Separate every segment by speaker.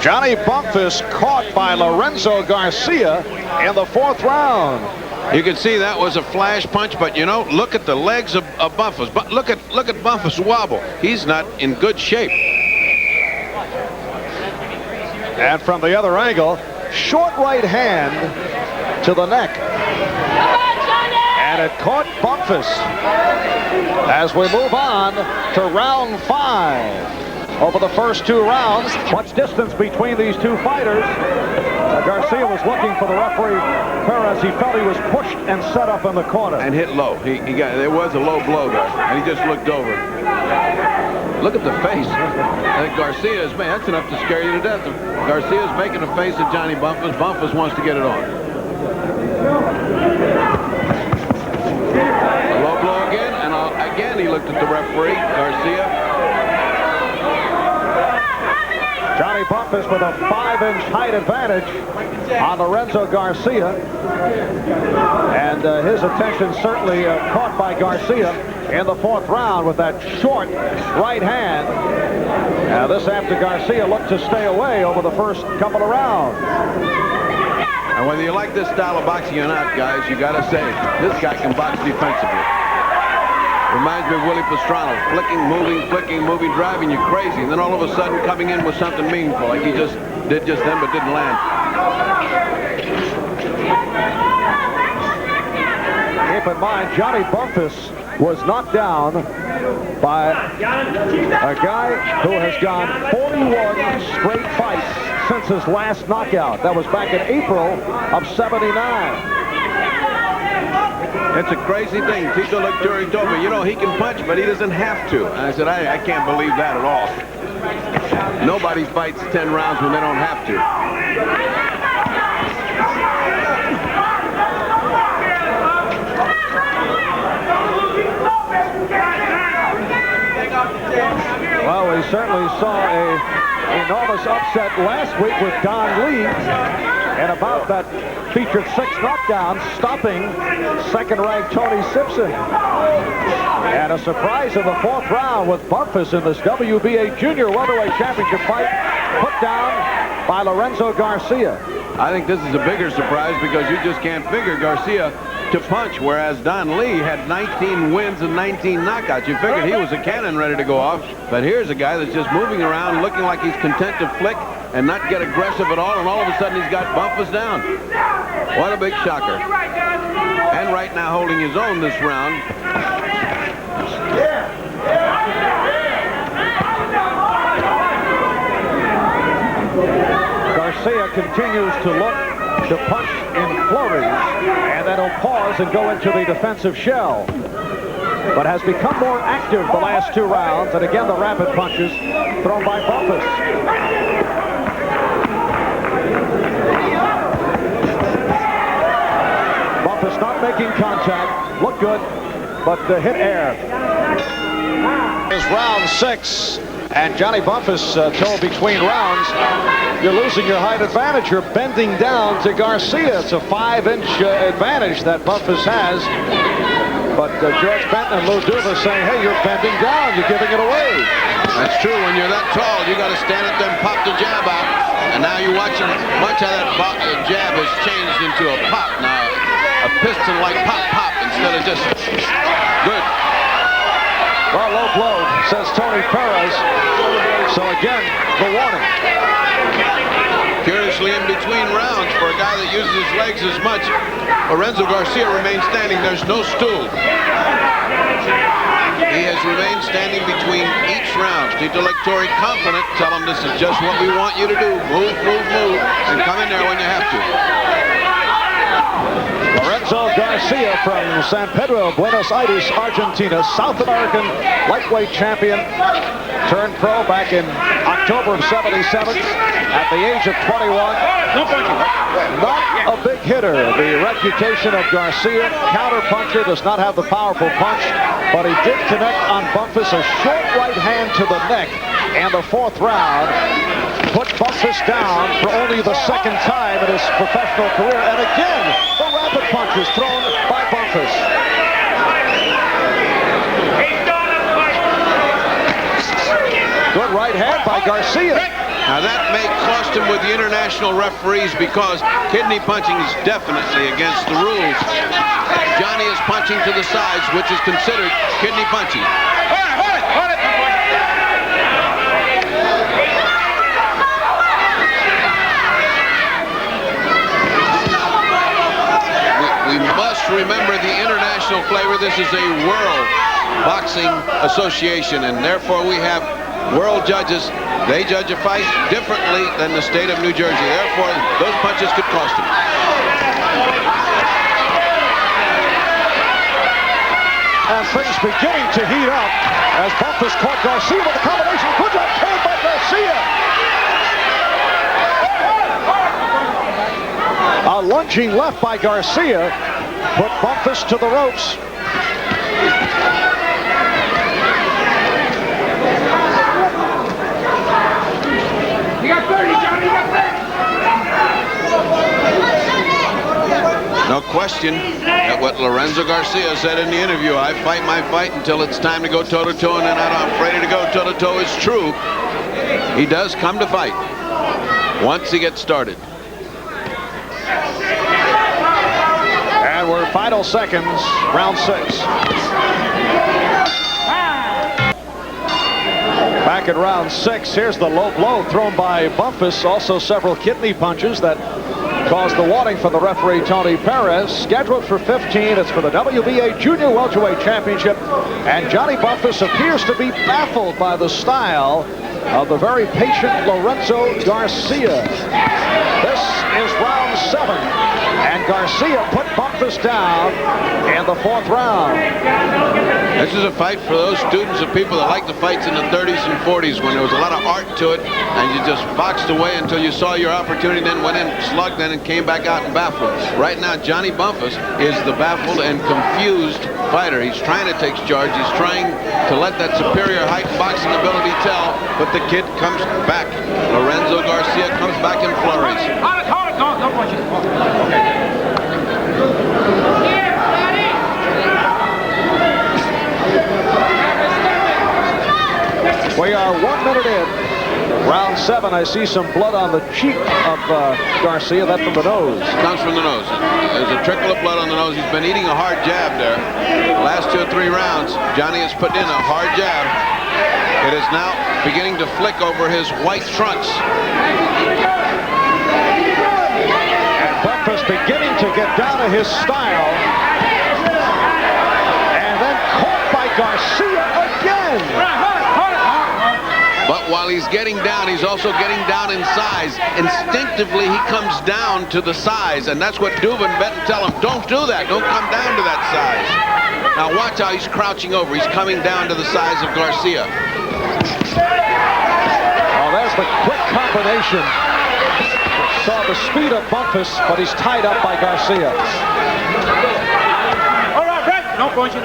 Speaker 1: Johnny Bumphus caught by Lorenzo Garcia in the 4th round.
Speaker 2: You can see that was a flash punch, but you know, look at the legs of Bumphus. But look at Bumphus wobble. He's not in good shape.
Speaker 1: And from the other angle, short right hand to the neck. And it caught Bumphus. As we move on to round 5. Over the first 2 rounds, much distance between these two fighters. Garcia was looking for the referee, Perez. He felt he was pushed and set up in the corner.
Speaker 2: And hit low. There was a low blow there, and he just looked over. Look at the face. I think Garcia's, man, that's enough to scare you to death. Garcia's making a face at Johnny Bumphus. Bumphus wants to get it on. A low blow again, and again he looked at the referee, Garcia.
Speaker 1: Johnny Bumphus with a 5-inch height advantage on Lorenzo Garcia. And his attention certainly caught by Garcia in the 4th round with that short right hand. This after Garcia looked to stay away over the first couple of rounds.
Speaker 2: And whether you like this style of boxing or not, guys, you got to say, this guy can box defensively. Reminds me of Willie Pastrana, flicking, moving, driving you crazy, and then all of a sudden coming in with something meaningful, like he just did just then, but didn't land.
Speaker 1: Keep in mind, Johnny Bumphus was knocked down by a guy who has gone 41 straight fights since his last knockout. That was back in April of '79.
Speaker 2: It's a crazy thing. Tito Lecturi told me, you know, he can punch, but he doesn't have to. And I said, I can't believe that at all. Nobody fights 10 rounds when they don't have to.
Speaker 1: Well, we certainly saw an enormous upset last week with Don Lee. And about that featured 6 knockdowns, stopping second-ranked Tony Simpson. And a surprise in the 4th round with Bumphus in this WBA Junior Welterweight Championship fight, put down by Lorenzo Garcia.
Speaker 2: I think this is a bigger surprise because you just can't figure Garcia to punch, whereas Don Lee had 19 wins and 19 knockouts. You figured he was a cannon ready to go off, but here's a guy that's just moving around, looking like he's content to flick and not get aggressive at all, and all of a sudden he's got Bumphus down. What a big shocker. And right now holding his own this round.
Speaker 1: Garcia continues to look to punch in flurries, and then he'll pause and go into the defensive shell. But has become more active the last 2 rounds, and again the rapid punches thrown by Bumphus. Bumphus not making contact, look good, but hit air. Is round 6. And Johnny Bumphus told between rounds, you're losing your height advantage. You're bending down to Garcia. It's a 5-inch advantage that Bumphus has. But George Benton and Lou Duva saying, hey, you're bending down. You're giving it away.
Speaker 2: That's true. When you're that tall, you got to stand up there and pop the jab out. And now you're watching much of that jab has changed into a pop now. A piston like pop instead of just good.
Speaker 1: Well, low blow, says Tony Perez. So again, the warning.
Speaker 2: Curiously, in between rounds, for a guy that uses his legs as much, Lorenzo Garcia remains standing. There's no stool. He has remained standing between each round. Tito Lecturi confident, tell him this is just what we want you to do. Move, and come in there when you have to.
Speaker 1: Lorenzo Garcia from San Pedro, Buenos Aires, Argentina, South American lightweight champion, turned pro back in October of '77 at the age of 21. Not a big hitter. The reputation of Garcia, counter-puncher, does not have the powerful punch, but he did connect on Bumphus, a short right hand to the neck, and the 4th round put Bumphus down for only the 2nd time in his professional career. And again, the rapid punches thrown by Bumphus. Good right hand by Garcia.
Speaker 2: Now that may cost him with the international referees because kidney punching is definitely against the rules. Johnny is punching to the sides, which is considered kidney punching.
Speaker 3: Hold it.
Speaker 2: We must remember the international flavor. This is a World Boxing Association, and therefore we have world judges. They judge a fight differently than the state of New Jersey. Therefore, those punches could cost him.
Speaker 1: And things beginning to heat up as Bumphus caught Garcia with a combination. Good job carried by Garcia. A lunging left by Garcia put Bumphus to the ropes.
Speaker 3: You got 30, Johnny. You got 30.
Speaker 2: No question at what Lorenzo Garcia said in the interview. I fight my fight until it's time to go toe-to-toe, and then I'm ready to go toe-to-toe. Is true. He does come to fight once he gets started.
Speaker 1: And we're final seconds, round 6. Back at round 6, here's the low blow thrown by Bumphus. Also several kidney punches that caused the warning from the referee, Tony Perez. Scheduled for 15, it's for the WBA Junior Welterweight Championship. And Johnny Bumphus appears to be baffled by the style of the very patient Lorenzo Garcia. This is round 7. And Garcia put Bumphus down in the 4th round.
Speaker 2: This is a fight for those students of people that like the fights in the 30s and 40s when there was a lot of art to it and you just boxed away until you saw your opportunity, then went in, slugged, and came back out and baffled. Right now, Johnny Bumphus is the baffled and confused fighter. He's trying to take charge. He's trying to let that superior height and boxing ability tell, but the kid comes back. Lorenzo Garcia comes back in flurries.
Speaker 3: Hold it. Don't push it.
Speaker 1: We are 1 minute in. Round 7, I see some blood on the cheek of Garcia. That's from the nose.
Speaker 2: Comes from the nose. There's a trickle of blood on the nose. He's been eating a hard jab there. The last 2 or 3 rounds, Johnny has put in a hard jab. It is now beginning to flick over his white trunks.
Speaker 1: And Bumphus beginning to get down to his style. And then caught by Garcia again.
Speaker 2: But while he's getting down, he's also getting down in size. Instinctively, he comes down to the size, and that's what Dubin and Benton tell him. Don't do that. Don't come down to that size. Now watch how he's crouching over. He's coming down to the size of Garcia.
Speaker 1: Oh, there's the quick combination. Saw the speed of Bumphus, but he's tied up by Garcia.
Speaker 3: All right, Brett. No punching.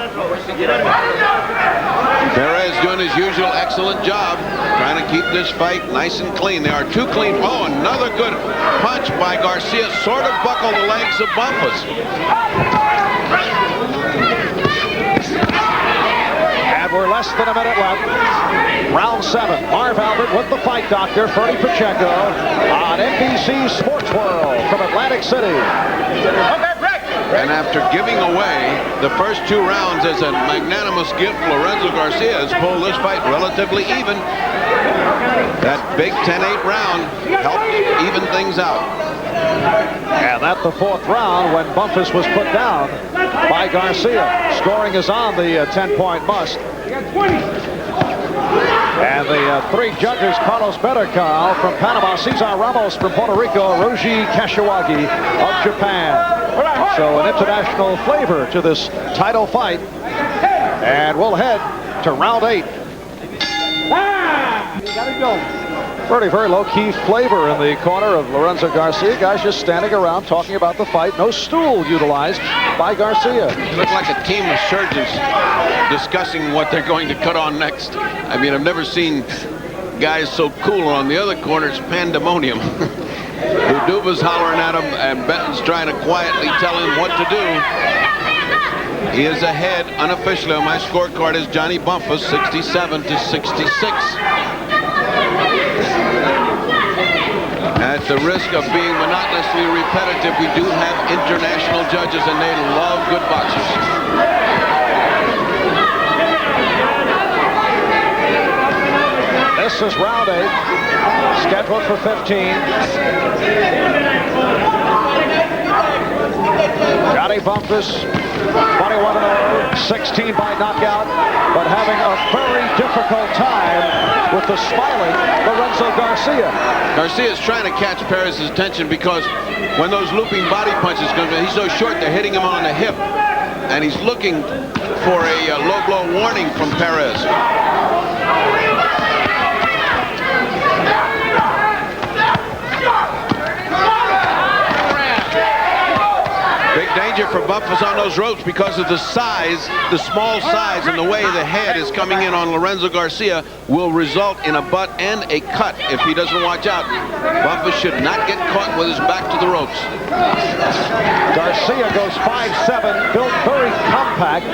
Speaker 2: Perez doing his usual excellent job, trying to keep this fight nice and clean. There are 2 clean. Oh, another good punch by Garcia. Sort of buckled the legs of Bumphus.
Speaker 1: And we're less than a minute left. Round 7. Marv Albert with the fight doctor, Ferdy Pacheco, on NBC Sports World from Atlantic City.
Speaker 2: And after giving away the first 2 rounds as a magnanimous gift, Lorenzo Garcia has pulled this fight relatively even. That big 10-8 round helped even things out.
Speaker 1: And at the 4th round, when Bumphus was put down by Garcia. Scoring is on the 10-point must. And the 3 judges, Carlos Berrocal from Panama, Cesar Ramos from Puerto Rico, Roji Kashiwagi of Japan. So an international flavor to this title fight. And we'll head to round 8. Very low-key flavor in the corner of Lorenzo Garcia. Guys just standing around talking about the fight. No stool utilized by Garcia.
Speaker 2: They look like a team of surgeons discussing what they're going to cut on next. I mean, I've never seen guys so cool. On the other corner, it's pandemonium. Duba's hollering at him, and Benton's trying to quietly tell him what to do. He is ahead unofficially on my scorecard is Johnny Bumphus, 67-66. At the risk of being monotonously repetitive, we do have international judges, and they love good boxers.
Speaker 1: This is round 8, scheduled for 15. Johnny Bumphus, 21-0, 16 by knockout, but having a very difficult time with the smiling Lorenzo Garcia.
Speaker 2: Garcia's trying to catch Perez's attention because when those looping body punches come in, he's so short, they're hitting him on the hip, and he's looking for a low blow warning from Perez. Big danger for Bumphus on those ropes because of the size, the small size, and the way the head is coming in on Lorenzo Garcia will result in a butt and a cut if he doesn't watch out. Bumphus should not get caught with his back to the ropes.
Speaker 1: Garcia goes 5'7", built very compact.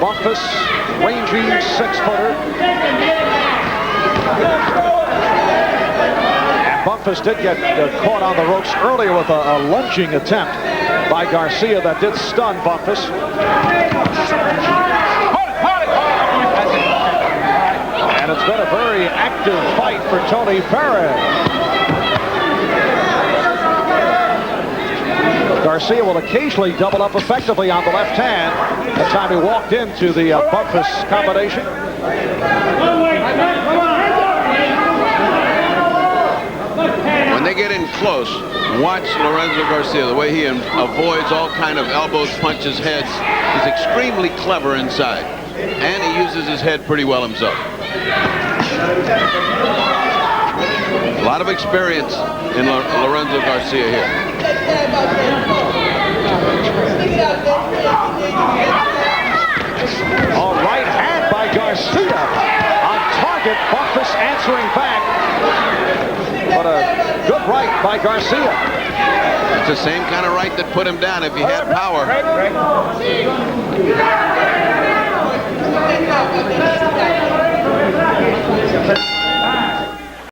Speaker 1: Bumphus, rangy 6-footer. And Bumphus did get caught on the ropes earlier with a lunging attempt by Garcia that did stun Bumphus. And it's been a very active fight for Tony Perez. Garcia will occasionally double up effectively on the left hand. The time he walked into the Bumphus combination.
Speaker 2: When they get in close, watch Lorenzo Garcia, the way he avoids all kind of elbows, punches, heads. He's extremely clever inside, and he uses his head pretty well himself. A lot of experience in Lorenzo Garcia here.
Speaker 1: All right hand by Garcia. On target, Bumphus answering back. But a good right by Garcia.
Speaker 2: It's the same kind of right that put him down if he had power.